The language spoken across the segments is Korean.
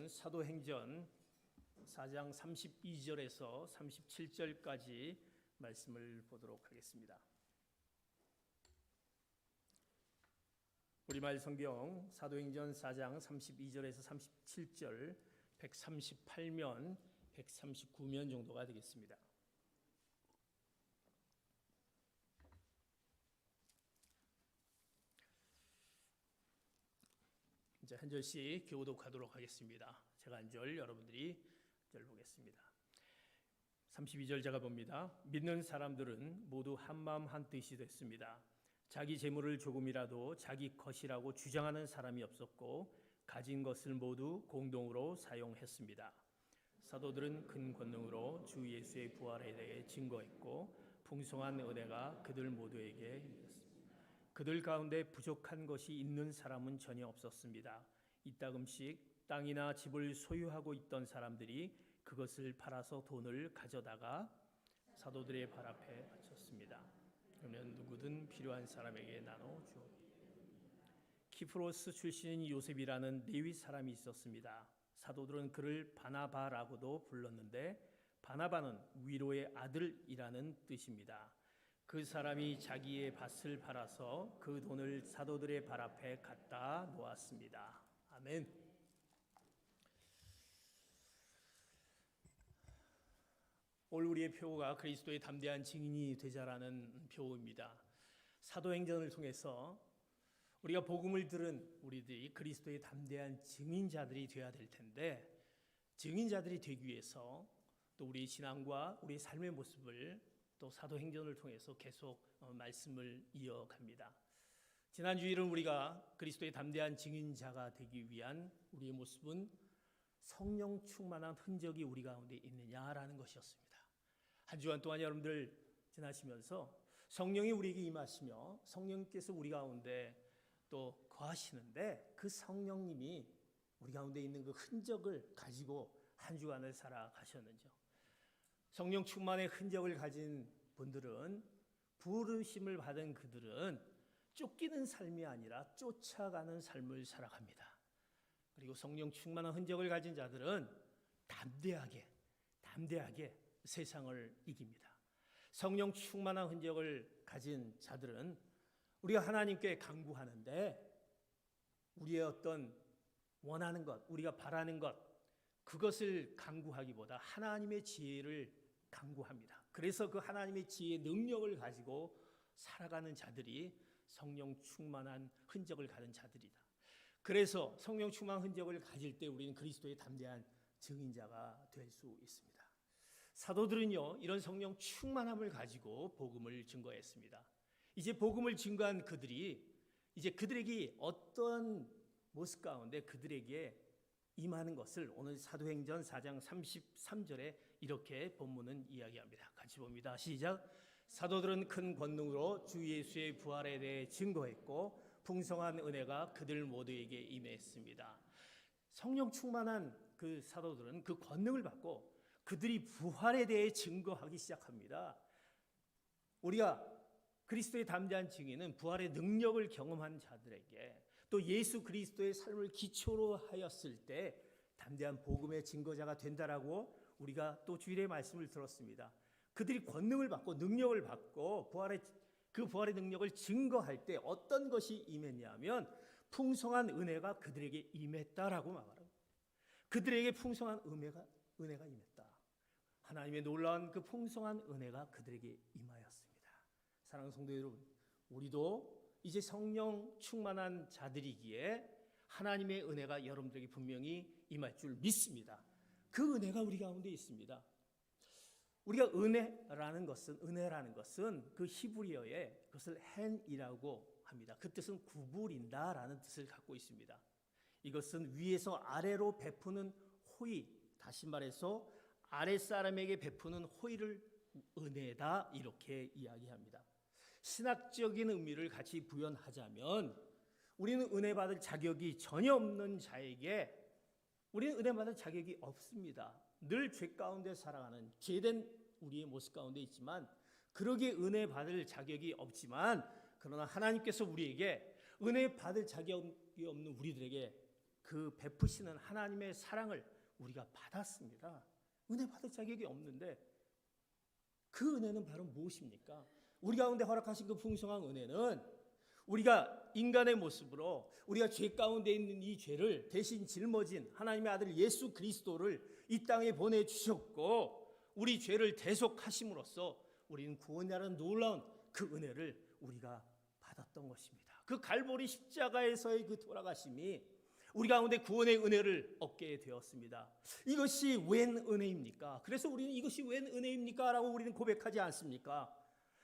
사도행전 4장 32절에서 37절까지 말씀을 보도록 하겠습니다. 우리말 성경 사도행전 4장 32절에서 37절 138면 139면 정도가 되겠습니다. 이제 한 절씩 교독하도록 하겠습니다. 제가 한 절, 여러분들이 한 절 보겠습니다. 32절 제가 봅니다. 믿는 사람들은 모두 한마음 한뜻이 됐습니다. 자기 재물을 조금이라도 자기 것이라고 주장하는 사람이 없었고 가진 것을 모두 공동으로 사용했습니다. 사도들은 큰 권능으로 주 예수의 부활에 대해 증거했고 풍성한 은혜가 그들 모두에게 임했습니다. 그들 가운데 부족한 것이 있는 사람은 전혀 없었습니다. 이따금씩 땅이나 집을 소유하고 있던 사람들이 그것을 팔아서 돈을 가져다가 사도들의 발 앞에 바쳤습니다. 그러면 누구든 필요한 사람에게 나눠 주었습니다. 키프로스 출신인 요셉이라는 레위 사람이 있었습니다. 사도들은 그를 바나바라고도 불렀는데 바나바는 위로의 아들이라는 뜻입니다. 그 사람이 자기의 밭을 팔아서 그 돈을 사도들의 발 앞에 갖다 놓았습니다. 아멘. 오늘 우리의 표어가 그리스도의 담대한 증인이 되자라는 표어입니다. 사도행전을 통해서 우리가 복음을 들은 우리들이 그리스도의 담대한 증인자들이 되어야 될 텐데, 증인자들이 되기 위해서 또 우리 신앙과 우리 삶의 모습을 또 사도행전을 통해서 계속 말씀을 이어갑니다. 지난 주일은 우리가 그리스도의 담대한 증인자가 되기 위한 우리의 모습은 성령 충만한 흔적이 우리 가운데 있느냐라는 것이었습니다. 한 주간 동안 여러분들 지나시면서 성령이 우리에게 임하시며 성령께서 우리 가운데 또 거하시는데 그 성령님이 우리 가운데 있는 그 흔적을 가지고 한 주간을 살아가셨는지요. 성령 충만의 흔적을 가진 분들은, 부르심을 받은 그들은 쫓기는 삶이 아니라 쫓아가는 삶을 살아갑니다. 그리고 성령 충만한 흔적을 가진 자들은 담대하게 세상을 이깁니다. 성령 충만한 흔적을 가진 자들은 우리가 하나님께 간구하는데 우리의 어떤 원하는 것, 우리가 바라는 것, 그것을 간구하기보다 하나님의 지혜를 간구합니다. 그래서 그 하나님의 지혜의 능력을 가지고 살아가는 자들이 성령 충만한 흔적을 가진 자들이다. 그래서 성령 충만한 흔적을 가질 때 우리는 그리스도의 담대한 증인자가 될 수 있습니다. 사도들은요, 이런 성령 충만함을 가지고 복음을 증거했습니다. 이제 복음을 증거한 그들이 이제 그들에게 어떤 모습 가운데 그들에게 임하는 것을 오늘 사도행전 4장 33절에 이렇게 본문은 이야기합니다. 같이 봅니다. 시작. 사도들은 큰 권능으로 주 예수의 부활에 대해 증거했고 풍성한 은혜가 그들 모두에게 임했습니다. 성령 충만한 그 사도들은 그 권능을 받고 그들이 부활에 대해 증거하기 시작합니다. 우리가 그리스도의 담대한 증인은 부활의 능력을 경험한 자들에게 또 예수 그리스도의 삶을 기초로 하였을 때 담대한 복음의 증거자가 된다라고 우리가 또 주일의 말씀을 들었습니다. 그들이 권능을 받고 능력을 받고 부활의 능력을 증거할 때 어떤 것이 임했냐면 풍성한 은혜가 그들에게 임했다라고 말합니다. 그들에게 풍성한 은혜가 임했다. 하나님의 놀라운 그 풍성한 은혜가 그들에게 임하였습니다. 사랑하는 성도 여러분, 우리도 이제 성령 충만한 자들이기에 하나님의 은혜가 여러분들에게 분명히 임할 줄 믿습니다. 그 은혜가 우리 가운데 있습니다. 우리가 은혜라는 것은 그 히브리어에 그것을 헨이라고 합니다. 그 뜻은 구부린다라는 뜻을 갖고 있습니다. 이것은 위에서 아래로 베푸는 호의, 다시 말해서 아랫사람에게 베푸는 호의를 은혜다 이렇게 이야기합니다. 신학적인 의미를 같이 부연하자면 우리는 은혜 받을 자격이 전혀 없는 자에게 우리는 은혜 받을 자격이 없습니다. 늘 죄 가운데 살아가는 죄된 우리의 모습 가운데 있지만 그러기에 은혜 받을 자격이 없지만 그러나 하나님께서 우리에게 은혜 받을 자격이 없는 우리들에게 그 베푸시는 하나님의 사랑을 우리가 받았습니다. 은혜 받을 자격이 없는데 그 은혜는 바로 무엇입니까? 우리 가운데 허락하신 그 풍성한 은혜는 우리가 인간의 모습으로 우리가 죄 가운데 있는 이 죄를 대신 짊어진 하나님의 아들 예수 그리스도를 이 땅에 보내주셨고 우리 죄를 대속하심으로써 우리는 구원이라는 놀라운 그 은혜를 우리가 받았던 것입니다. 그 갈보리 십자가에서의 그 돌아가심이 우리 가운데 구원의 은혜를 얻게 되었습니다. 이것이 웬 은혜입니까? 그래서 우리는 이것이 웬 은혜입니까? 라고 우리는 고백하지 않습니까?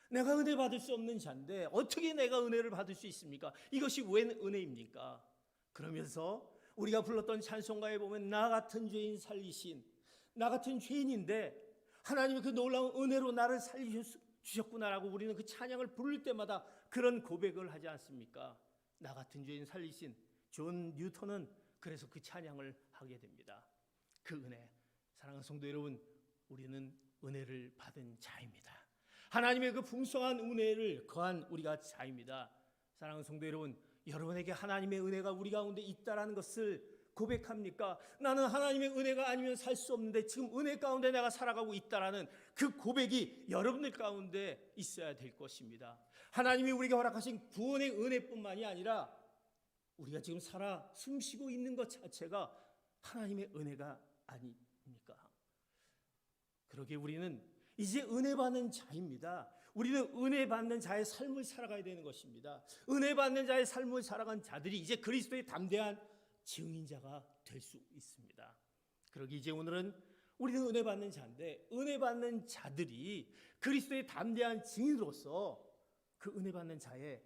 내가 은혜 받을 수 없는 자인데 어떻게 내가 은혜를 받을 수 있습니까? 이것이 웬 은혜입니까? 그러면서 우리가 불렀던 찬송가에 보면 나 같은 죄인 살리신, 나 같은 죄인인데 하나님의 그 놀라운 은혜로 나를 살리셨구나라고 우리는 그 찬양을 부를 때마다 그런 고백을 하지 않습니까? 나 같은 죄인 살리신 존 뉴턴은 그래서 그 찬양을 하게 됩니다. 그 은혜, 사랑하는 성도 여러분, 우리는 은혜를 받은 자입니다. 하나님의 그 풍성한 은혜를 거한 우리가 자입니다. 사랑하는 성도 여러분, 여러분에게 하나님의 은혜가 우리 가운데 있다라는 것을 고백합니까? 나는 하나님의 은혜가 아니면 살 수 없는데 지금 은혜 가운데 내가 살아가고 있다라는 그 고백이 여러분들 가운데 있어야 될 것입니다. 하나님이 우리에게 허락하신 구원의 은혜뿐만이 아니라 우리가 지금 살아 숨쉬고 있는 것 자체가 하나님의 은혜가 아닙니까? 그러기에 우리는 이제 은혜 받는 자입니다. 우리는 은혜 받는 자의 삶을 살아가야 되는 것입니다. 은혜 받는 자의 삶을 살아간 자들이 이제 그리스도의 담대한 증인자가 될 수 있습니다. 그러기 이제 오늘은 우리는 은혜 받는 자인데 은혜 받는 자들이 그리스도의 담대한 증인으로서 그 은혜 받는 자의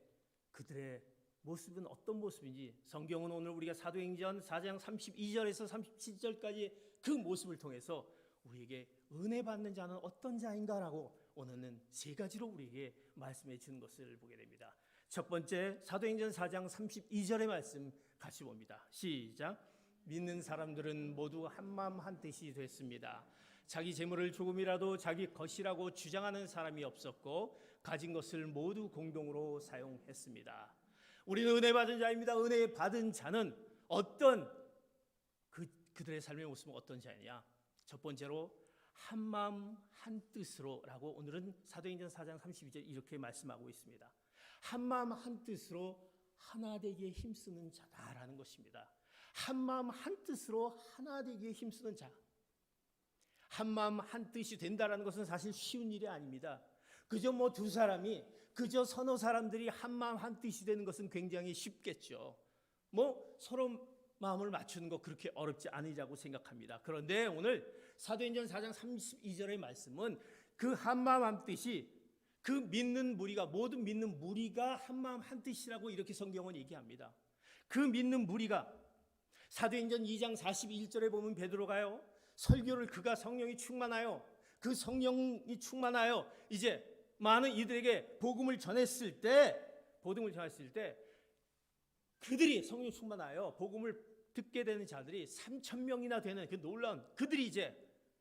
그들의 모습은 어떤 모습인지 성경은 오늘 우리가 사도행전 4장 32절에서 37절까지 그 모습을 통해서 우리에게 은혜 받는 자는 어떤 자인가라고 오늘은 세 가지로 우리에게 말씀해 주는 것을 보게 됩니다. 첫 번째 사도행전 4장 32절의 말씀 같이 봅니다. 시작. 믿는 사람들은 모두 한마음 한뜻이 됐습니다. 자기 재물을 조금이라도 자기 것이라고 주장하는 사람이 없었고 가진 것을 모두 공동으로 사용했습니다. 우리는 은혜 받은 자입니다. 은혜 받은 자는 어떤 그들의 삶의 모습은 어떤 자냐? 첫 번째로 한마음 한뜻으로라고 오늘은 사도행전 4장 32절 이렇게 말씀하고 있습니다. 한마음 한뜻으로 하나 되기에 힘쓰는 자다라는 것입니다. 한마음 한뜻으로 하나 되기에 힘쓰는 자. 한마음 한뜻이 된다라는 것은 사실 쉬운 일이 아닙니다. 그저 두 사람이 그저 서너 사람들이 한마음 한뜻이 되는 것은 굉장히 쉽겠죠. 서로 마음을 맞추는 거 그렇게 어렵지 않으리라고 생각합니다. 그런데 오늘 사도행전 4장 32절의 말씀은 그 한마음 한뜻이 그 믿는 무리가 모든 믿는 무리가 한마음 한뜻이라고 이렇게 성경은 얘기합니다. 그 믿는 무리가 사도행전 2장 41절에 보면 베드로가요. 설교를 그가 성령이 충만하여 그 성령이 충만하여 이제 많은 이들에게 복음을 전했을 때 그들이 성령 충만하여 복음을 듣게 되는 자들이 3,000명이나 되는 그 놀라운 그들이 이제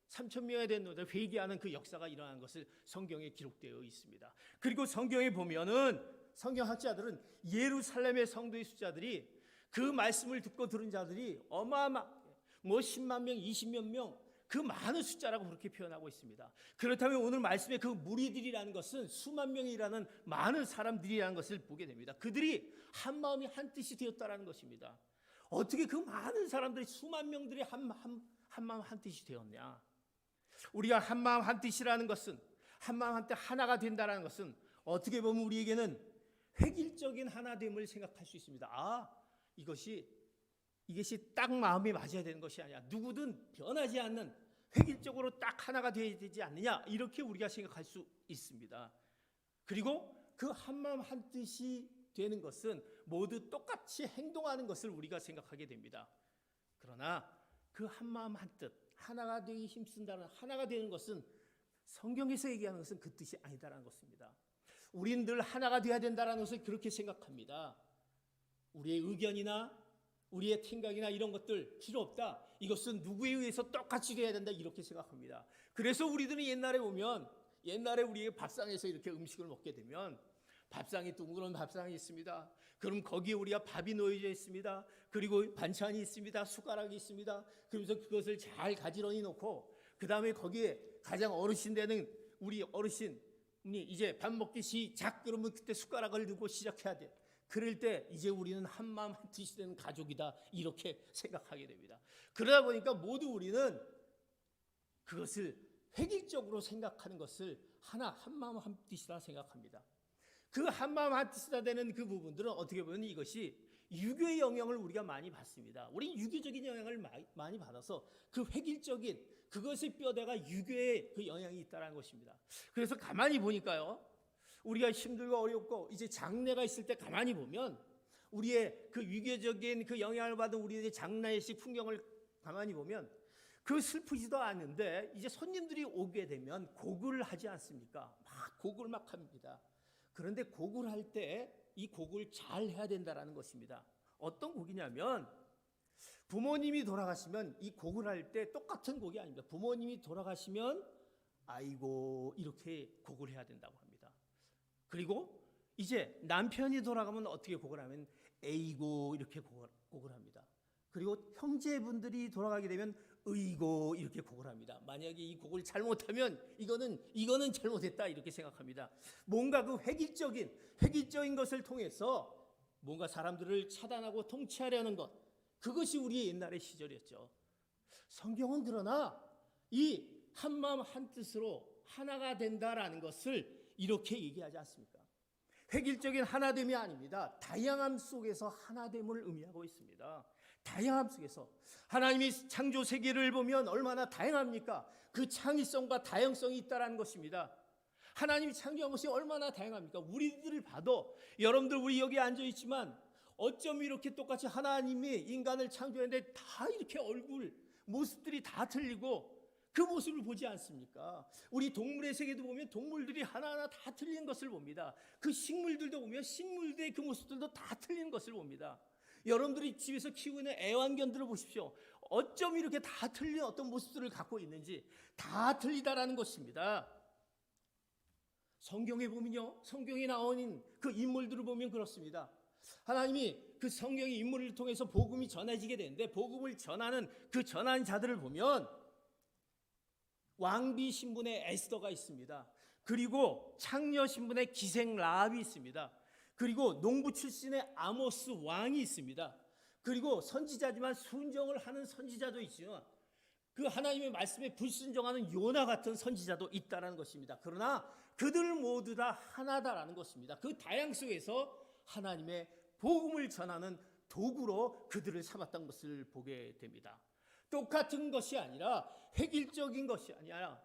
3,000명에 대한 노래를 회개하는 그 역사가 일어난 것을 성경에 기록되어 있습니다. 그리고 성경에 보면은 성경학자들은 예루살렘의 성도의 숫자들이 그 말씀을 듣고 들은 자들이 어마어마하게 10만 명, 20몇 명 그 많은 숫자라고 그렇게 표현하고 있습니다. 그렇다면 오늘 말씀의 그 무리들이라는 것은 수만 명이라는 많은 사람들이라는 것을 보게 됩니다. 그들이 한 마음이 한 뜻이 되었다라는 것입니다. 어떻게 그 많은 사람들이 수만 명들이 한 마음 한 뜻이 되었냐? 우리가 한 마음 한 뜻이라는 것은 한 마음 한 뜻 하나가 된다라는 것은 어떻게 보면 우리에게는 획일적인 하나됨을 생각할 수 있습니다. 이것이 딱 마음이 맞아야 되는 것이 아니야. 누구든 변하지 않는 획일적으로 딱 하나가 되어야 되지 않느냐 이렇게 우리가 생각할 수 있습니다. 그리고 그 한마음 한뜻이 되는 것은 모두 똑같이 행동하는 것을 우리가 생각하게 됩니다. 그러나 그 한마음 한뜻 하나가 되기 힘쓴다는 하나가 되는 것은 성경에서 얘기하는 것은 그 뜻이 아니다라는 것입니다. 우리는 늘 하나가 되어야 된다는 것을 그렇게 생각합니다. 우리의 의견이나 우리의 생각이나 이런 것들 필요 없다. 이것은 누구에 의해서 똑같이 돼야 된다 이렇게 생각합니다. 그래서 우리들은 옛날에 우리의 밥상에서 이렇게 음식을 먹게 되면 밥상이 둥그런 밥상이 있습니다. 그럼 거기에 우리가 밥이 놓여져 있습니다. 그리고 반찬이 있습니다. 숟가락이 있습니다. 그러면서 그것을 잘 가지런히 놓고 그 다음에 거기에 가장 어르신 되는 우리 어르신이 이제 밥 먹기 시작 그러면 그때 숟가락을 들고 시작해야 돼. 그럴 때 이제 우리는 한마음 한뜻이 되는 가족이다 이렇게 생각하게 됩니다. 그러다 보니까 모두 우리는 그것을 획일적으로 생각하는 것을 하나 한마음 한뜻이다 생각합니다. 그 한마음 한뜻이다 되는 그 부분들은 어떻게 보면 이것이 유교의 영향을 우리가 많이 받습니다. 우리 유교적인 영향을 많이 받아서 그 획일적인 그것의 뼈대가 유교의 그 영향이 있다는 것입니다. 그래서 가만히 보니까요, 우리가 힘들고 어렵고 이제 장례가 있을 때 가만히 보면 우리의 그 유교적인 그 영향을 받은 우리의 장례식 풍경을 가만히 보면 그 슬프지도 않은데 이제 손님들이 오게 되면 곡을 하지 않습니까? 막 곡을 막 합니다. 그런데 곡을 할 때 이 곡을 잘 해야 된다는 것입니다. 어떤 곡이냐면 부모님이 돌아가시면 이 곡을 할 때 똑같은 곡이 아닙니다. 부모님이 돌아가시면 아이고 이렇게 곡을 해야 된다고 합니다. 그리고 이제 남편이 돌아가면 어떻게 곡을 하면 에이고 이렇게 곡을 합니다. 그리고 형제분들이 돌아가게 되면 의고 이렇게 곡을 합니다. 만약에 이 곡을 잘못하면 이거는 잘못했다 이렇게 생각합니다. 뭔가 그 획일적인 것을 통해서 뭔가 사람들을 차단하고 통치하려는 것, 그것이 우리의 옛날의 시절이었죠. 성경은 그러나 이 한마음 한뜻으로 하나가 된다라는 것을 이렇게 얘기하지 않습니까? 획일적인 하나됨이 아닙니다. 다양함 속에서 하나됨을 의미하고 있습니다. 다양함 속에서 하나님이 창조 세계를 보면 얼마나 다양합니까? 그 창의성과 다양성이 있다는 것입니다. 하나님이 창조한 것이 얼마나 다양합니까? 우리들을 봐도 여러분들 우리 여기 앉아 있지만 어쩜 이렇게 똑같이 하나님이 인간을 창조했는데 다 이렇게 얼굴 모습들이 다 틀리고 그 모습을 보지 않습니까? 우리 동물의 세계도 보면 동물들이 하나하나 다 틀린 것을 봅니다. 그 식물들도 보면 식물들의 그 모습들도 다 틀린 것을 봅니다. 여러분들이 집에서 키우고 있는 애완견들을 보십시오. 어쩜 이렇게 다 틀린 어떤 모습들을 갖고 있는지 다 틀리다라는 것입니다. 성경에 보면요, 성경에 나오는 그 인물들을 보면 그렇습니다. 하나님이 그 성경의 인물을 통해서 복음이 전해지게 되는데 복음을 전하는 그 전하는 자들을 보면 왕비 신분의 에스더가 있습니다. 그리고 창녀 신분의 기생 라합이 있습니다. 그리고 농부 출신의 아모스 왕이 있습니다. 그리고 선지자지만 순종을 하는 선지자도 있지만 그 하나님의 말씀에 불순종하는 요나 같은 선지자도 있다는 것입니다. 그러나 그들 모두 다 하나다라는 것입니다. 그 다양 속에서 하나님의 복음을 전하는 도구로 그들을 삼았던 것을 보게 됩니다. 똑같은 것이 아니라 획일적인 것이 아니라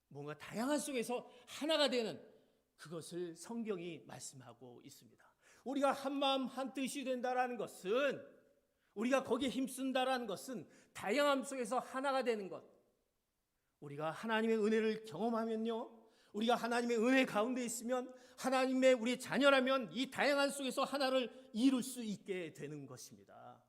뭔가 다양한 속에서 하나가 되는 그것을 성경이 말씀하고 있습니다. 우리가 한마음 한뜻이 된다라는 것은 우리가 거기에 힘쓴다라는 것은 다양함 속에서 하나가 되는 것. 우리가 하나님의 은혜를 경험하면요, 우리가 하나님의 은혜 가운데 있으면 하나님의 우리 자녀라면 이 다양한 속에서 하나를 이룰 수 있게 되는 것입니다.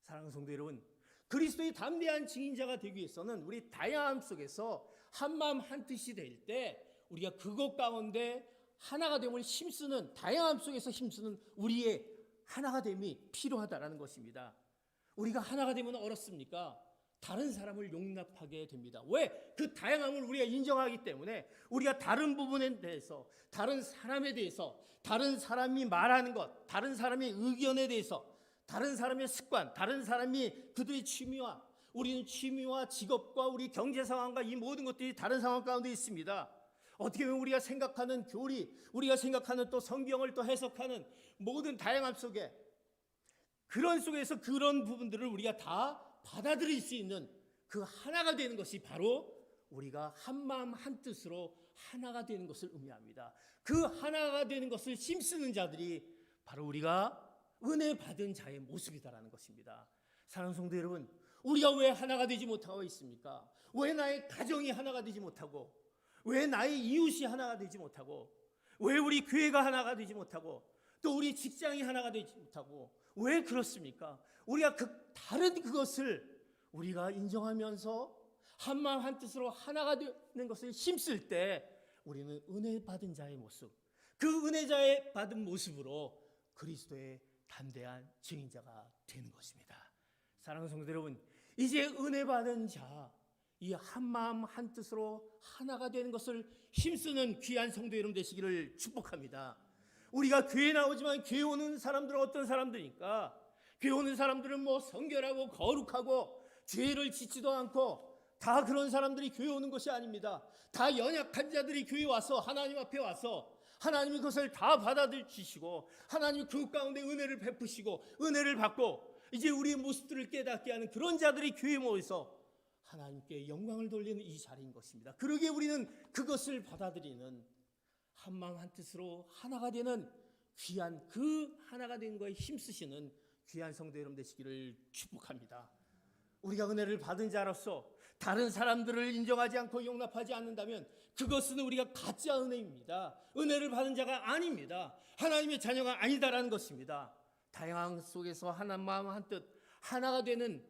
사랑하는 성도 여러분, 그리스도의 담대한 증인자가 되기 위해서는 우리 다양함 속에서 한마음 한뜻이 될 때 우리가 그것 가운데 하나가 됨을 힘쓰는 다양함 속에서 힘쓰는 우리의 하나가 됨이 필요하다라는 것입니다. 우리가 하나가 되면 어렵습니까? 다른 사람을 용납하게 됩니다. 왜? 그 다양함을 우리가 인정하기 때문에 우리가 다른 부분에 대해서 다른 사람에 대해서 다른 사람이 말하는 것, 다른 사람의 의견에 대해서 다른 사람의 습관, 다른 사람이 그들의 취미와 우리는 취미와 직업과 우리 경제 상황과 이 모든 것들이 다른 상황 가운데 있습니다. 어떻게 보면 우리가 생각하는 교리, 우리가 생각하는 또 성경을 또 해석하는 모든 다양함 속에 그런 속에서 그런 부분들을 우리가 다 받아들일 수 있는 그 하나가 되는 것이 바로 우리가 한마음 한뜻으로 하나가 되는 것을 의미합니다. 그 하나가 되는 것을 힘쓰는 자들이 바로 우리가 은혜 받은 자의 모습이다라는 것입니다. 사랑하는 성도 여러분, 우리가 왜 하나가 되지 못하고 있습니까? 왜 나의 가정이 하나가 되지 못하고, 왜 나의 이웃이 하나가 되지 못하고, 왜 우리 교회가 하나가 되지 못하고, 또 우리 직장이 하나가 되지 못하고, 왜 그렇습니까? 우리가 그 다른 그것을 우리가 인정하면서 한마음 한뜻으로 하나가 되는 것을 힘쓸 때 우리는 은혜 받은 자의 모습, 그 은혜자의 받은 모습으로 그리스도의 담대한 증인자가 되는 것입니다. 사랑하는 성도 여러분, 이제 은혜 받은 자, 이 한마음 한뜻으로 하나가 되는 것을 힘쓰는 귀한 성도 여러분 되시기를 축복합니다. 우리가 교회 나오지만 교회 오는 사람들은 어떤 사람들입니까? 교회 오는 사람들은 뭐 성결하고 거룩하고 죄를 짓지도 않고 다 그런 사람들이 교회 오는 것이 아닙니다. 다 연약한 자들이 교회 와서 하나님 앞에 와서 하나님이 그것을 다 받아들이시고 하나님이 그 가운데 은혜를 베푸시고 은혜를 받고 이제 우리의 모습들을 깨닫게 하는 그런 자들이 교회에 모여서 하나님께 영광을 돌리는 이 자리인 것입니다. 그러기에 우리는 그것을 받아들이는 한마음 한뜻으로 하나가 되는 귀한 그 하나가 된 거에 힘쓰시는 귀한 성도 여러분 되시기를 축복합니다. 우리가 은혜를 받은 자로서 다른 사람들을 인정하지 않고 용납하지 않는다면 그것은 우리가 가짜 은혜입니다. 은혜를 받은 자가 아닙니다. 하나님의 자녀가 아니다라는 것입니다. 다양한 속에서 하나 마음 한뜻 하나가 되는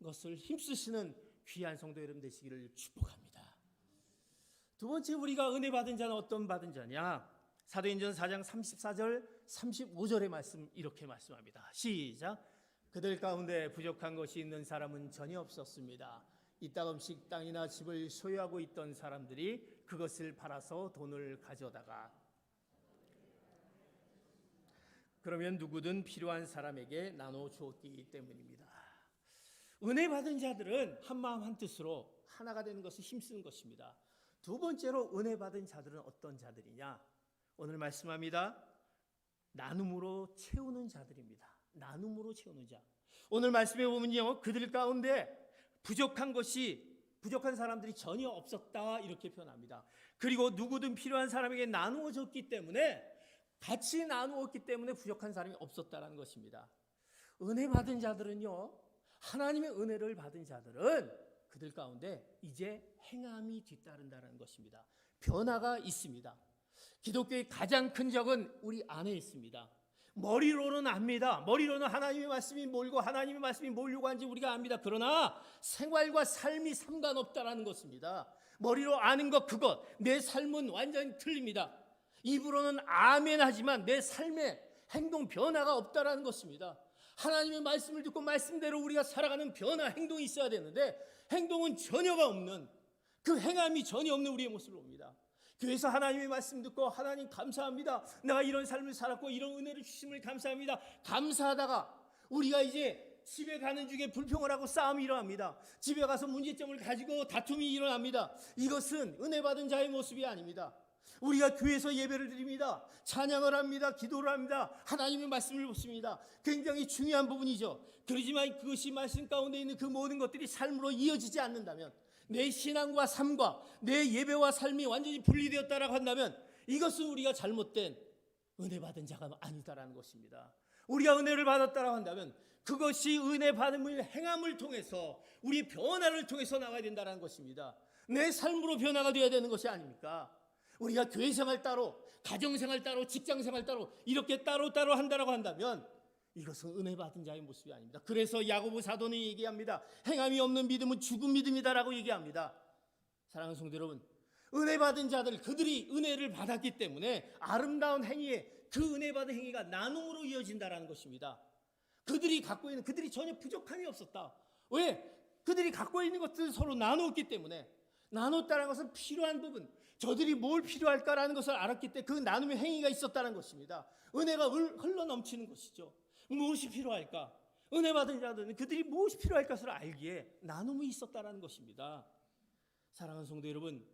것을 힘쓰시는 귀한 성도 여러분 되시기를 축복합니다. 두 번째, 우리가 은혜 받은 자는 어떤 받은 자냐? 사도행전 4장 34절 35절의 말씀 이렇게 말씀합니다. 시작. 그들 가운데 부족한 것이 있는 사람은 전혀 없었습니다. 이따금씩 땅이나 집을 소유하고 있던 사람들이 그것을 팔아서 돈을 가져다가 그러면 누구든 필요한 사람에게 나눠 주었기 때문입니다. 은혜 받은 자들은 한마음 한뜻으로 하나가 되는 것을 힘쓰는 것입니다. 두 번째로 은혜 받은 자들은 어떤 자들이냐? 오늘 말씀합니다. 나눔으로 채우는 자들입니다. 나눔으로 채우는 자. 오늘 말씀에 보면요, 그들 가운데 부족한 사람들이 전혀 없었다 이렇게 표현합니다. 그리고 누구든 필요한 사람에게 나누어 줬기 때문에 같이 나누었기 때문에 부족한 사람이 없었다라는 것입니다. 은혜 받은 자들은요, 하나님의 은혜를 받은 자들은 그들 가운데 이제 행함이 뒤따른다는 것입니다. 변화가 있습니다. 기독교의 가장 큰 적은 우리 안에 있습니다. 머리로는 압니다. 머리로는 하나님의 말씀이 뭘고 하나님의 말씀이 뭐려고 하는지 우리가 압니다. 그러나 생활과 삶이 상관없다라는 것입니다. 머리로 아는 것 그것, 내 삶은 완전히 틀립니다. 입으로는 아멘 하지만 내 삶에 행동 변화가 없다라는 것입니다. 하나님의 말씀을 듣고 말씀대로 우리가 살아가는 변화, 행동이 있어야 되는데 행동은 전혀가 없는, 그 행함이 전혀 없는 우리의 모습을 봅니다. 교회에서 하나님의 말씀 듣고 하나님 감사합니다. 내가 이런 삶을 살았고 이런 은혜를 주심을 감사합니다. 감사하다가 우리가 이제 집에 가는 중에 불평을 하고 싸움이 일어납니다. 집에 가서 문제점을 가지고 다툼이 일어납니다. 이것은 은혜 받은 자의 모습이 아닙니다. 우리가 교회에서 예배를 드립니다. 찬양을 합니다. 기도를 합니다. 하나님의 말씀을 봅습니다. 굉장히 중요한 부분이죠. 그렇지만 그것이 말씀 가운데 있는 그 모든 것들이 삶으로 이어지지 않는다면, 내 신앙과 삶과 내 예배와 삶이 완전히 분리되었다라고 한다면 이것은 우리가 잘못된 은혜 받은 자가 아니다라는 것입니다. 우리가 은혜를 받았다라고 한다면 그것이 은혜 받음을 행함을 통해서 우리 변화를 통해서 나가야 된다는 것입니다. 내 삶으로 변화가 되어야 되는 것이 아닙니까? 우리가 교회생활 따로, 가정생활 따로, 직장생활 따로 이렇게 따로따로 한다라고 한다면 이것은 은혜 받은 자의 모습이 아닙니다. 그래서 야고보 사도는 얘기합니다. 행함이 없는 믿음은 죽은 믿음이다라고 얘기합니다. 사랑하는 성도 여러분, 은혜 받은 자들, 그들이 은혜를 받았기 때문에 아름다운 행위에 그 은혜 받은 행위가 나눔으로 이어진다라는 것입니다. 그들이 전혀 부족함이 없었다. 왜? 그들이 갖고 있는 것들을 서로 나누었기 때문에, 나눴다는 것은 필요한 부분, 저들이 뭘 필요할까라는 것을 알았기 때문에 그 나눔의 행위가 있었다는 것입니다. 은혜가 흘러 넘치는 것이죠. 무엇이 필요할까? 은혜 받은 자들은 그들이 무엇이 필요할 것을 알기에 나눔이 있었다는 것입니다. 사랑하는 성도 여러분,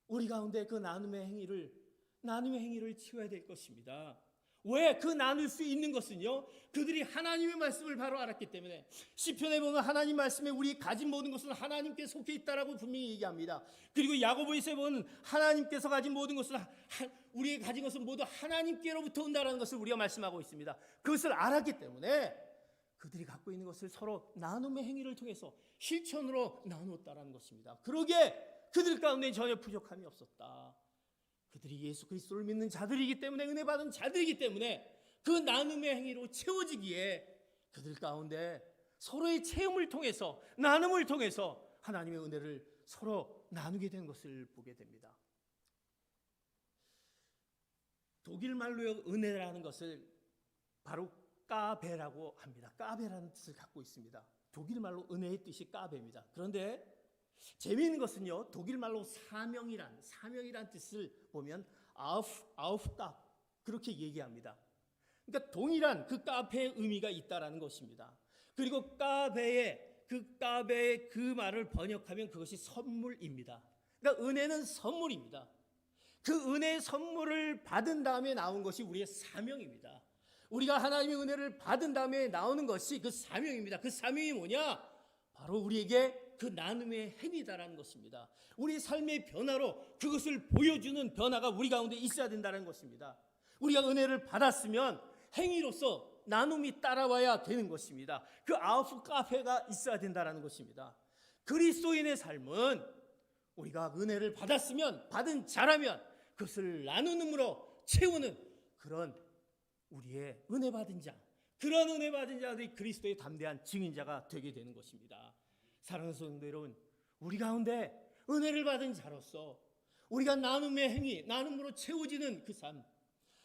우리 가운데 그 나눔의 행위를 채워야 될 것입니다. 왜? 그 나눌 수 있는 것은요, 그들이 하나님의 말씀을 바로 알았기 때문에. 시편에 보면 하나님 말씀에 우리 가진 모든 것은 하나님께 속해 있다라고 분명히 얘기합니다. 그리고 야고보에서 보면 하나님께서 가진 모든 것은 우리가 가진 것은 모두 하나님께로부터 온다라는 것을 우리가 말씀하고 있습니다. 그것을 알았기 때문에 그들이 갖고 있는 것을 서로 나눔의 행위를 통해서 실천으로 나누었다라는 것입니다. 그러기에 그들 가운데 전혀 부족함이 없었다. 그들이 예수 그리스도를 믿는 자들이기 때문에, 은혜 받은 자들이기 때문에 그 나눔의 행위로 채워지기에 그들 가운데 서로의 체험을 통해서, 나눔을 통해서 하나님의 은혜를 서로 나누게 된 것을 보게 됩니다. 독일 말로 은혜라는 것을 바로 까베라고 합니다. 까베라는 뜻을 갖고 있습니다. 독일 말로 은혜의 뜻이 까베입니다. 그런데 재미있는 것은요, 독일 말로 사명이란 뜻을 보면 아우프갑 그렇게 얘기합니다. 그러니까 동일한 그 까베의 의미가 있다라는 것입니다. 그리고 까베의 그 말을 번역하면 그것이 선물입니다. 그러니까 은혜는 선물입니다. 그 은혜의 선물을 받은 다음에 나온 것이 우리의 사명입니다. 우리가 하나님의 은혜를 받은 다음에 나오는 것이 그 사명입니다. 그 사명이 뭐냐? 바로 우리에게 그 나눔의 행위다라는 것입니다. 우리 삶의 변화로 그것을 보여주는 변화가 우리 가운데 있어야 된다는 것입니다. 우리가 은혜를 받았으면 행위로서 나눔이 따라와야 되는 것입니다. 그 아우프카페가 있어야 된다는 것입니다. 그리스도인의 삶은 우리가 은혜를 받았으면, 받은 자라면 그것을 나누므로 채우는 그런 우리의 은혜 받은 자, 그런 은혜 받은 자들이 그리스도의 담대한 증인자가 되게 되는 것입니다. 사랑하는 성도 여러분, 우리 가운데 은혜를 받은 자로서 우리가 나눔의 행위, 나눔으로 채워지는 그 삶,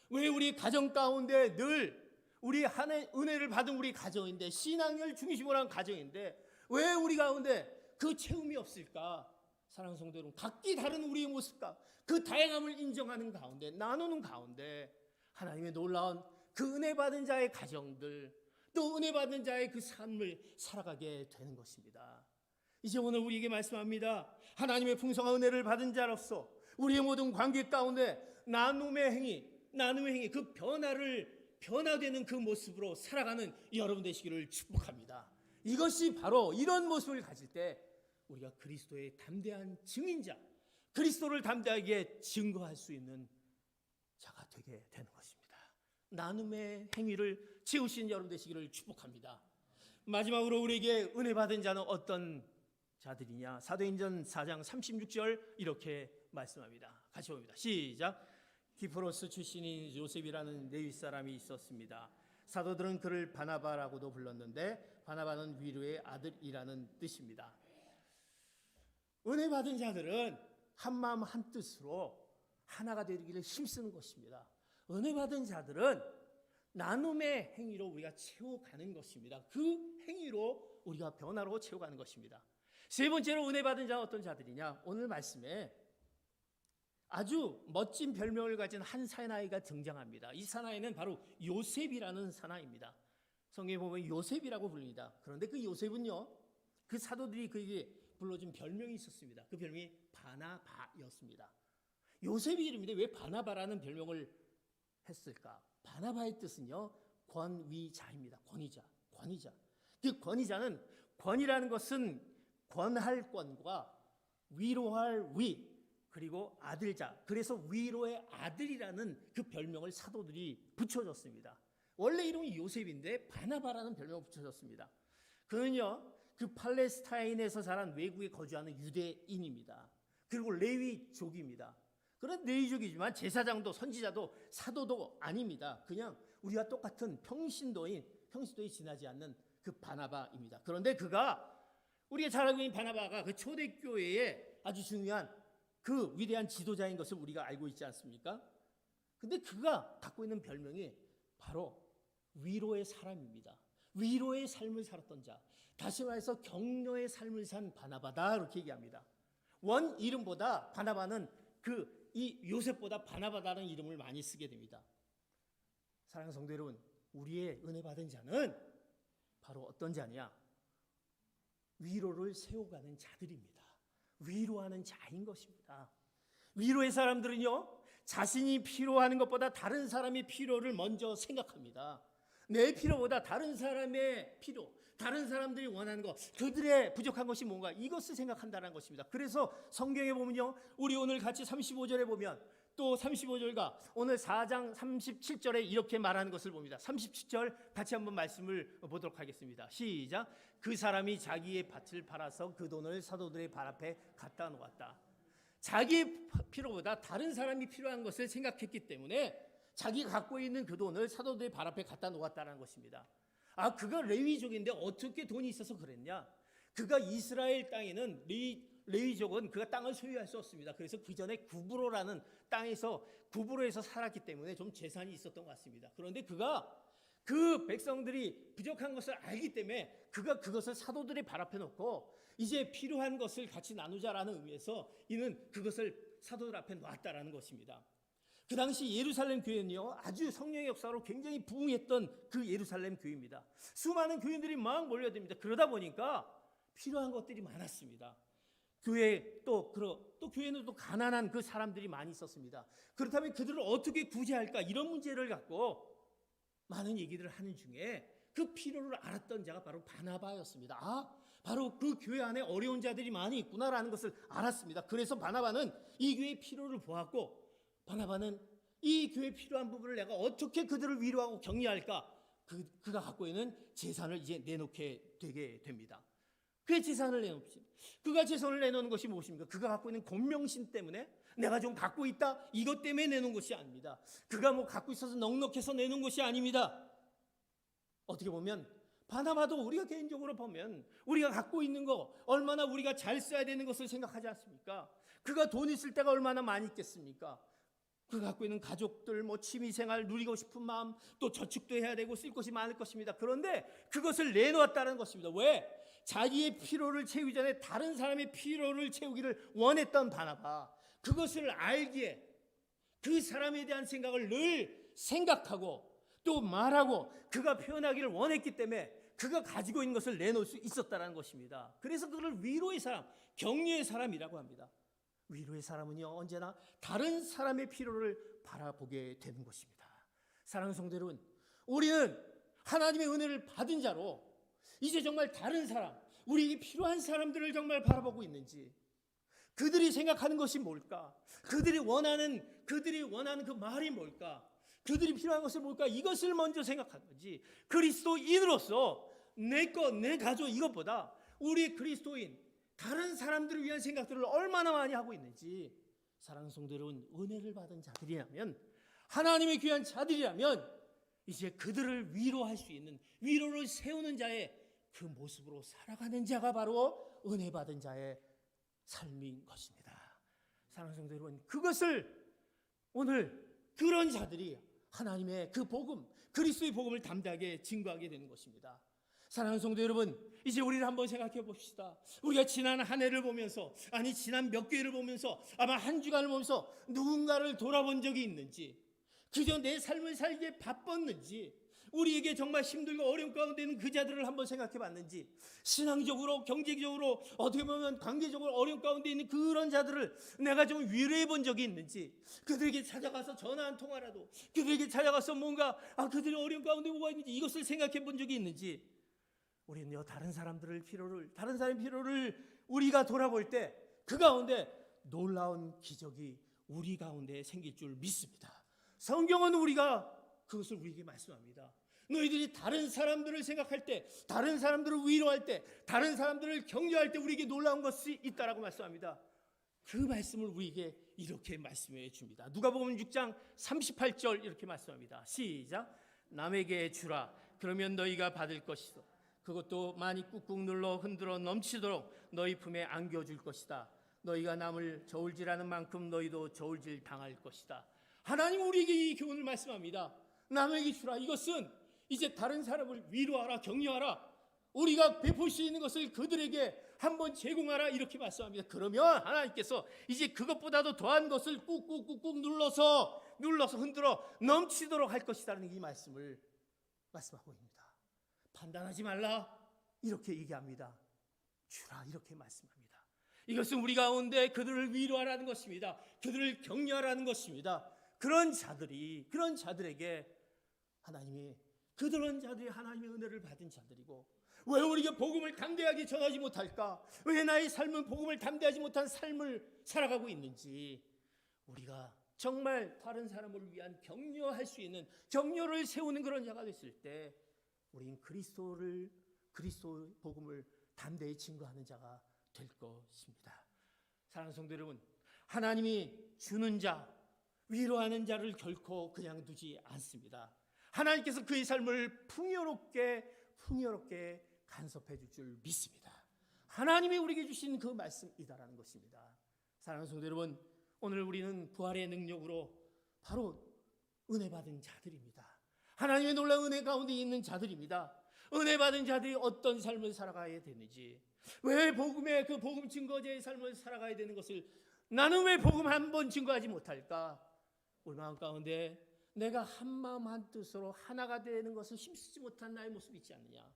왜 우리 가정 가운데 늘 우리 은혜를 받은 우리 가정인데, 신앙을 중심으로 한 가정인데 왜 우리 가운데 그 채움이 없을까? 사랑하는 성도 여러분, 각기 다른 우리의 모습과 그 다양함을 인정하는 가운데, 나누는 가운데 하나님의 놀라운 그 은혜 받은 자의 가정들, 또 은혜 받은 자의 그 삶을 살아가게 되는 것입니다. 이제 오늘 우리에게 말씀합니다. 하나님의 풍성한 은혜를 받은 자로서 우리의 모든 관계 가운데 나눔의 행위, 그 변화되는 그 모습으로 살아가는 여러분 되시기를 축복합니다. 이것이 바로 이런 모습을 가질 때 우리가 그리스도의 담대한 증인자, 그리스도를 담대하게 증거할 수 있는 자가 되게 되는 것입니다. 나눔의 행위를 채우신 여러분 되시기를 축복합니다. 마지막으로 우리에게 은혜 받은 자는 어떤 자들이냐? 사도행전 4장 36절 이렇게 말씀합니다. 같이 봅니다. 시작. 기프로스 출신인 요셉이라는 레위 사람이 있었습니다. 사도들은 그를 바나바라고도 불렀는데 바나바는 위로의 아들이라는 뜻입니다. 은혜 받은 자들은 한 마음 한 뜻으로 하나가 되기를 힘쓰는 것입니다. 은혜 받은 자들은 나눔의 행위로 우리가 채워가는 것입니다. 그 행위로 우리가 변화로 채워가는 것입니다. 세 번째로 은혜 받은 자는 어떤 자들이냐? 오늘 말씀에 아주 멋진 별명을 가진 한 사나이가 등장합니다. 이 사나이는 바로 요셉이라는 사나이입니다. 성경에 보면 요셉이라고 불립니다. 그런데 그 요셉은요, 그 사도들이 그에게 불러준 별명이 있었습니다. 그 별명이 바나바였습니다. 요셉의 이름인데 왜 바나바라는 별명을 했을까? 바나바의 뜻은요, 권위자입니다. 권위자. 그 권위자는, 권이라는 것은 권할 권과 위로할 위, 그리고 아들자, 그래서 위로의 아들이라는 그 별명을 사도들이 붙여줬습니다. 원래 이름이 요셉인데 바나바라는 별명을 붙여줬습니다. 그는요, 그 팔레스타인에서 자란 외국에 거주하는 유대인입니다. 그리고 레위족입니다. 그런 레위족이지만 제사장도 선지자도 사도도 아닙니다. 그냥 우리와 똑같은 평신도에 지나지 않는 그 바나바입니다. 그런데 우리가 잘 알고 있는 바나바가 그 초대교회의 아주 중요한 그 위대한 지도자인 것을 우리가 알고 있지 않습니까? 근데 그가 갖고 있는 별명이 바로 위로의 사람입니다. 위로의 삶을 살았던 자, 다시 말해서 격려의 삶을 산 바나바다, 이렇게 얘기합니다. 원 이름보다 바나바는 이 요셉보다 바나바다는 이름을 많이 쓰게 됩니다. 사랑하는 성도 여러분, 우리의 은혜 받은 자는 바로 어떤 자냐? 위로를 세워가는 자들입니다. 위로하는 자인 것입니다. 위로의 사람들은요, 자신이 필요하는 것보다 다른 사람의 필요를 먼저 생각합니다. 내 필요보다 다른 사람의 필요, 다른 사람들이 원하는 것, 그들의 부족한 것이 뭔가, 이것을 생각한다는 것입니다. 그래서 성경에 보면요, 우리 오늘 같이 35절에 보면 또 35절과 오늘 4장 37절에 이렇게 말하는 것을 봅니다. 37절 같이 한번 말씀을 보도록 하겠습니다. 시작. 그 사람이 자기의 밭을 팔아서 그 돈을 사도들의 발 앞에 갖다 놓았다. 자기 필요보다 다른 사람이 필요한 것을 생각했기 때문에 자기가 갖고 있는 그 돈을 사도들의 발 앞에 갖다 놓았다는 것입니다. 그가 레위족인데 어떻게 돈이 있어서 그랬냐? 그가 이스라엘 땅에는 레위족은 그가 땅을 소유할 수 없습니다. 그래서 그 전에 구브로라는 땅에서 구브로에서 살았기 때문에 좀 재산이 있었던 것 같습니다. 그런데 그가 그 백성들이 부족한 것을 알기 때문에 그가 그것을 사도들의 발 앞에 놓고 이제 필요한 것을 같이 나누자라는 의미에서 이는 그것을 사도들 앞에 놨다라는 것입니다. 그 당시 예루살렘 교회는요, 아주 성령의 역사로 굉장히 부흥했던 그 예루살렘 교회입니다. 수많은 교인들이 막 몰려듭니다. 그러다 보니까 필요한 것들이 많았습니다. 교회 또 교회는 또 가난한 그 사람들이 많이 있었습니다. 그렇다면 그들을 어떻게 구제할까, 이런 문제를 갖고 많은 얘기들을 하는 중에 그 필요를 알았던 자가 바로 바나바였습니다. 바로 그 교회 안에 어려운 자들이 많이 있구나라는 것을 알았습니다. 그래서 바나바는 이 교회의 필요를 보았고, 바나바는 이 교회에 필요한 부분을 내가 어떻게 그들을 위로하고 격려할까, 그가 갖고 있는 재산을 이제 내놓게 되게 됩니다. 그의 재산을 내놓지. 그가 재산을 내놓는 것이 무엇입니까? 그가 갖고 있는 권명심 때문에 내가 좀 갖고 있다, 이것 때문에 내놓은 것이 아닙니다. 그가 뭐 갖고 있어서 넉넉해서 내놓은 것이 아닙니다. 어떻게 보면 바나바도 우리가 개인적으로 보면 우리가 갖고 있는 거 얼마나 우리가 잘 써야 되는 것을 생각하지 않습니까? 그가 돈 있을 때가 얼마나 많이 있겠습니까? 그가 갖고 있는 가족들, 취미생활 누리고 싶은 마음, 또 저축도 해야 되고 쓸 것이 많을 것입니다. 그런데 그것을 내놓았다는 것입니다. 왜? 자기의 필요를 채우기 전에 다른 사람의 필요를 채우기를 원했던 바나바, 그것을 알기에 그 사람에 대한 생각을 늘 생각하고 또 말하고 그가 표현하기를 원했기 때문에 그가 가지고 있는 것을 내놓을 수 있었다는 것입니다. 그래서 그를 위로의 사람, 격려의 사람이라고 합니다. 위로의 사람은요, 언제나 다른 사람의 필요를 바라보게 되는 것입니다. 사랑하는 성도 여러분, 우리는 하나님의 은혜를 받은 자로 이제 정말 다른 사람, 우리에게 필요한 사람들을 정말 바라보고 있는지, 그들이 생각하는 것이 뭘까, 그들이 원하는 그 말이 뭘까, 그들이 필요한 것이 뭘까, 이것을 먼저 생각하는 건지, 그리스도인으로서 내 것, 내 가족, 이것보다 우리 그리스도인 다른 사람들을 위한 생각들을 얼마나 많이 하고 있는지. 사랑하는 성도 여러분, 은혜를 받은 자들이라면, 하나님의 귀한 자들이라면 이제 그들을 위로할 수 있는, 위로를 세우는 자의 그 모습으로 살아가는 자가 바로 은혜 받은 자의 삶인 것입니다. 사랑하는 성도 여러분, 그것을 오늘 그런 자들이 하나님의 그 복음, 그리스도의 복음을 담대하게 증거하게 되는 것입니다. 사랑하는 성도 여러분, 이제 우리를 한번 생각해 봅시다. 우리가 지난 한 해를 보면서, 아니 지난 몇 개월을 보면서, 아마 한 주간을 보면서 누군가를 돌아본 적이 있는지, 그저 내 삶을 살기에 바빴는지, 우리에게 정말 힘들고 어려움 가운데 있는 그 자들을 한번 생각해 봤는지, 신앙적으로, 경제적으로, 어떻게 보면 관계적으로 어려움 가운데 있는 그런 자들을 내가 좀 위로해 본 적이 있는지, 그들에게 찾아가서 전화 한 통화라도, 그들에게 찾아가서 뭔가 그들이 어려움 가운데 뭐가 있는지 이것을 생각해 본 적이 있는지. 우리는요, 다른 사람의 필요를 우리가 돌아볼 때 그 가운데 놀라운 기적이 우리 가운데 생길 줄 믿습니다. 성경은 그것을 우리에게 말씀합니다. 너희들이 다른 사람들을 생각할 때, 다른 사람들을 위로할 때, 다른 사람들을 격려할 때 우리에게 놀라운 것이 있다라고 말씀합니다. 그 말씀을 우리에게 이렇게 말씀해 줍니다. 누가복음 6장 38절 이렇게 말씀합니다. 시작. 남에게 주라, 그러면 너희가 받을 것이다. 그것도 많이 꾹꾹 눌러 흔들어 넘치도록 너희 품에 안겨줄 것이다. 너희가 남을 저울질하는 만큼 너희도 저울질 당할 것이다. 하나님 우리에게 이 교훈을 말씀합니다. 남에게 주라, 이것은 이제 다른 사람을 위로하라, 격려하라, 우리가 베풀 수 있는 것을 그들에게 한번 제공하라, 이렇게 말씀합니다. 그러면 하나님께서 이제 그것보다도 더한 것을 꾹꾹꾹꾹 눌러서 흔들어 넘치도록 할 것이라는 이 말씀을 말씀하고 있습니다. 판단하지 말라, 이렇게 얘기합니다. 주라, 이렇게 말씀합니다. 이것은 우리 가운데 그들을 위로하라는 것입니다. 그들을 격려하라는 것입니다. 그런 자들에게 그런 자들이 하나님의 은혜를 받은 자들이고, 왜 우리가 복음을 담대하게 전하지 못할까? 왜 나의 삶은 복음을 담대하지 못한 삶을 살아가고 있는지, 우리가 정말 다른 사람을 위한 격려할 수 있는, 격려를 세우는 그런 자가 됐을 때 우리는 그리스도 복음을 담대히 증거하는 자가 될 것입니다. 사랑하는 성도 여러분, 하나님이 주는 자, 위로하는 자를 결코 그냥 두지 않습니다. 하나님께서 그의 삶을 풍요롭게 간섭해 줄 줄 믿습니다. 하나님이 우리에게 주신 그 말씀이다라는 것입니다. 사랑하는 성도 여러분, 오늘 우리는 부활의 능력으로 바로 은혜 받은 자들입니다. 하나님의 놀라운 은혜 가운데 있는 자들입니다. 은혜 받은 자들이 어떤 삶을 살아가야 되는지, 왜 복음의 그 복음 증거자의 삶을 살아가야 되는 것을 나는 왜 복음 한 번 증거하지 못할까? 우리 마음 가운데 내가 한 마음 한 뜻으로 하나가 되는 것을 힘쓰지 못한 나의 모습이 있지 않느냐?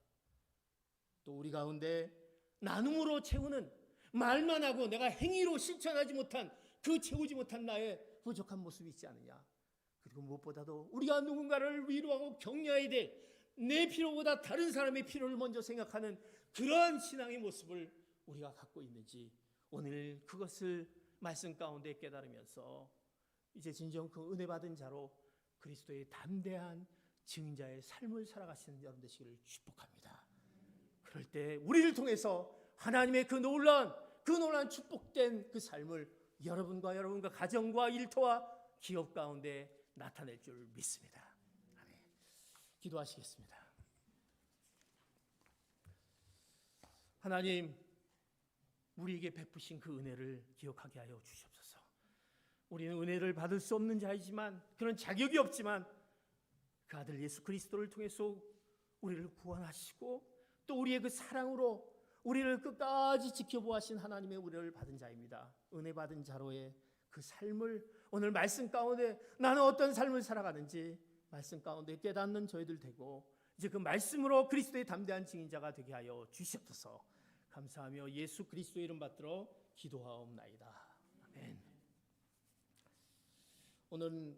또 우리 가운데 나눔으로 채우는, 말만 하고 내가 행위로 실천하지 못한, 그 채우지 못한 나의 부족한 모습이 있지 않느냐? 그리고 무엇보다도 우리가 누군가를 위로하고 격려해야 될 내 필요보다 다른 사람의 필요를 먼저 생각하는 그러한 신앙의 모습을 우리가 갖고 있는지, 오늘 그것을 말씀 가운데 깨달으면서 이제 진정 그 은혜 받은 자로 그리스도의 담대한 증인자의 삶을 살아가시는 여러분 되시기를 축복합니다. 그럴 때 우리를 통해서 하나님의 그 놀라운 축복된 그 삶을 여러분과 가정과 일터와 기업 가운데 나타낼 줄 믿습니다. 아멘. 기도하시겠습니다. 하나님, 우리에게 베푸신 그 은혜를 기억하게 하여 주시옵소서. 우리는 은혜를 받을 수 없는 자이지만, 그런 자격이 없지만 그 아들 예수 그리스도를 통해서 우리를 구원하시고 또 우리의 그 사랑으로 우리를 끝까지 지켜보아신 하나님의 은혜를 받은 자입니다. 은혜 받은 자로의 그 삶을 오늘 말씀 가운데 나는 어떤 삶을 살아가는지 말씀 가운데 깨닫는 저희들 되고, 이제 그 말씀으로 그리스도의 담대한 증인자가 되게 하여 주시옵소서. 감사하며 예수 그리스도의 이름 받들어 기도하옵나이다. 아멘. 오늘